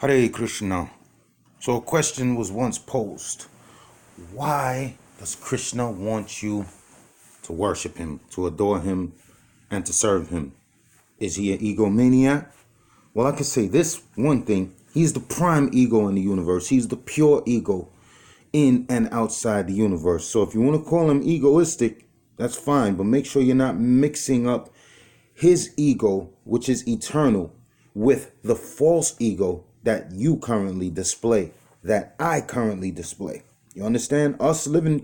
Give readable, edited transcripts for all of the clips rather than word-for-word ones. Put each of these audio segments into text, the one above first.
Hare Krishna. So a question was once posed. Why does Krishna want you to worship him, to adore him, and to serve him? Is he an egomaniac? Well, I can say this one thing. He's the prime ego in the universe. He's the pure ego in and outside the universe. So if you want to call him egoistic, that's fine. But make sure you're not mixing up his ego, which is eternal, with the false ego that you currently display, that I currently display. You understand? Us living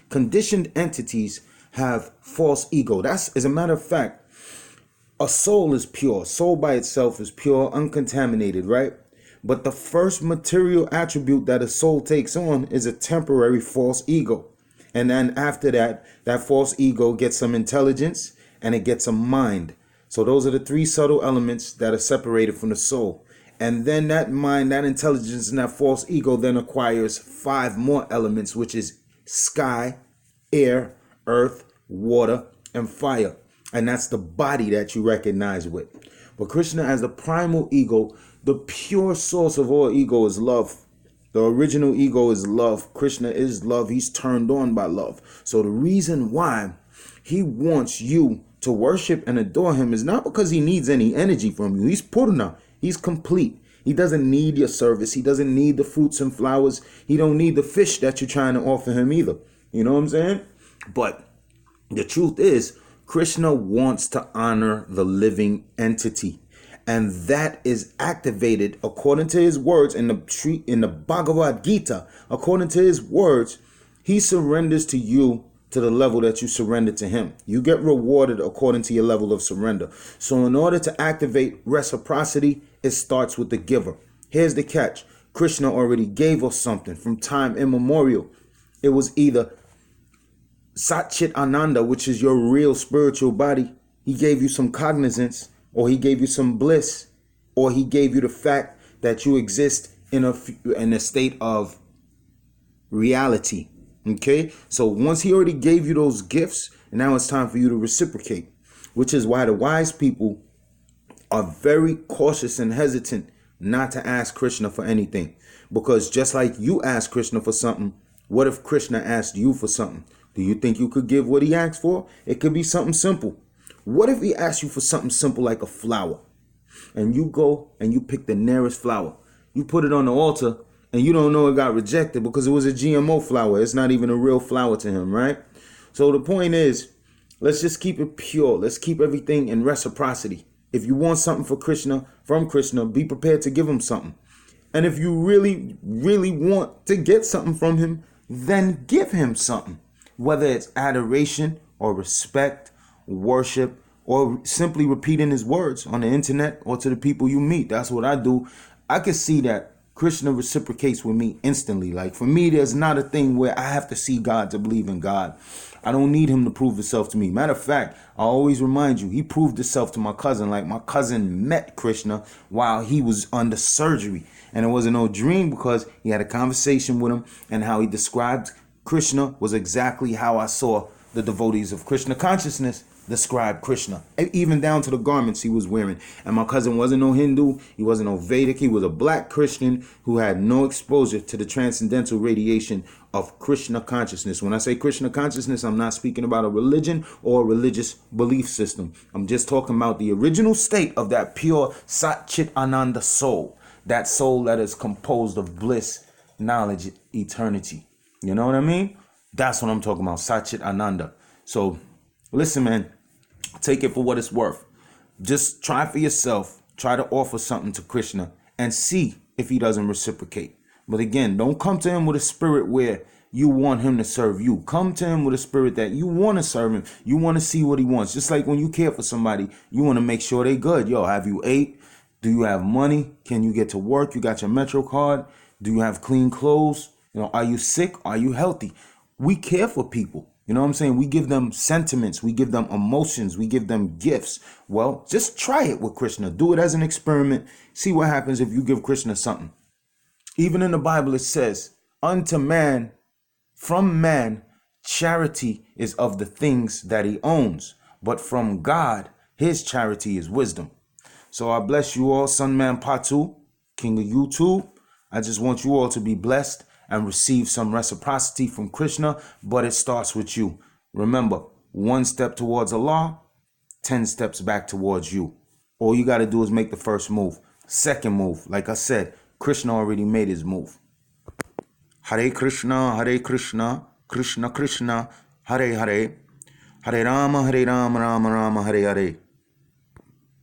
conditioned entities have false ego. That's, as a matter of fact, a soul is pure. Soul by itself is pure, uncontaminated, right? But the first material attribute that a soul takes on is a temporary false ego. And then after that, that false ego gets some intelligence and it gets a mind. So those are the three subtle elements that are separated from the soul. And then that mind, that intelligence, and that false ego then acquires 5 more elements, which is sky, air, earth, water, and fire. And that's the body that you recognize with. But Krishna, as the primal ego, the pure source of all ego is love. The original ego is love. Krishna is love. He's turned on by love. So the reason why he wants you to worship and adore him is not because he needs any energy from you. He's Purna. He's complete. He doesn't need your service. He doesn't need the fruits and flowers. He don't need the fish that you're trying to offer him either. You know what I'm saying? But the truth is, Krishna wants to honor the living entity. And that is activated according to his words in the Bhagavad Gita. According to his words, he surrenders to you to the level that you surrender to him. You get rewarded according to your level of surrender. So in order to activate reciprocity, it starts with the giver. Here's the catch. Krishna already gave us something from time immemorial. It was either Sat Chit Ananda, which is your real spiritual body. He gave you some cognizance, or he gave you some bliss, or he gave you the fact that you exist in a state of reality. Okay, so once he already gave you those gifts, now it's time for you to reciprocate, which is why the wise people are very cautious and hesitant not to ask Krishna for anything. Because just like you ask Krishna for something, what if Krishna asked you for something? Do you think you could give what he asked for? It could be something simple. What if he asked you for something simple like a flower? And you go and you pick the nearest flower. You put it on the altar and you don't know it got rejected because it was a GMO flower. It's not even a real flower to him, right? So the point is, let's just keep it pure. Let's keep everything in reciprocity. If you want something from Krishna, be prepared to give him something. And if you really, really want to get something from him, then give him something. Whether it's adoration or respect, worship, or simply repeating his words on the internet or to the people you meet. That's what I do. I can see that Krishna reciprocates with me instantly. Like for me, there's not a thing where I have to see God to believe in God. I don't need him to prove himself to me. Matter of fact, I always remind you, he proved himself to my cousin. Like my cousin met Krishna while he was under surgery. And it wasn't no dream because he had a conversation with him, and how he described Krishna was exactly how I saw the devotees of Krishna consciousness describe Krishna, even down to the garments he was wearing. And my cousin wasn't no Hindu, he wasn't no Vedic, he was a black Christian who had no exposure to the transcendental radiation of Krishna consciousness. When I say Krishna consciousness, I'm not speaking about a religion or a religious belief system. I'm just talking about the original state of that pure Sat Chit Ananda soul, that soul that is composed of bliss, knowledge, eternity. You know what I mean? That's what I'm talking about, Sat Chit Ananda. So listen, man, take it for what it's worth. Just try for yourself. Try to offer something to Krishna and see if he doesn't reciprocate. But again, don't come to him with a spirit where you want him to serve you. Come to him with a spirit that you want to serve him. You want to see what he wants. Just like when you care for somebody, you want to make sure they good. Yo, have you ate? Do you have money? Can you get to work? You got your Metro card? Do you have clean clothes? You know, are you sick? Are you healthy? We care for people. You know what I'm saying? We give them sentiments. We give them emotions. We give them gifts. Well, just try it with Krishna. Do it as an experiment. See what happens if you give Krishna something. Even in the Bible, it says, unto man, from man, charity is of the things that he owns. But from God, his charity is wisdom. So I bless you all, Son Man Patu. king of YouTube. I just want you all to be blessed and receive some reciprocity from Krishna, but it starts with you. Remember, 1 step towards Allah, 10 steps back towards you. All you got to do is make the first move. Second move, like I said, Krishna already made his move. Hare Krishna, Krishna Krishna, Hare Hare, Hare Rama, Rama Rama, Hare Hare.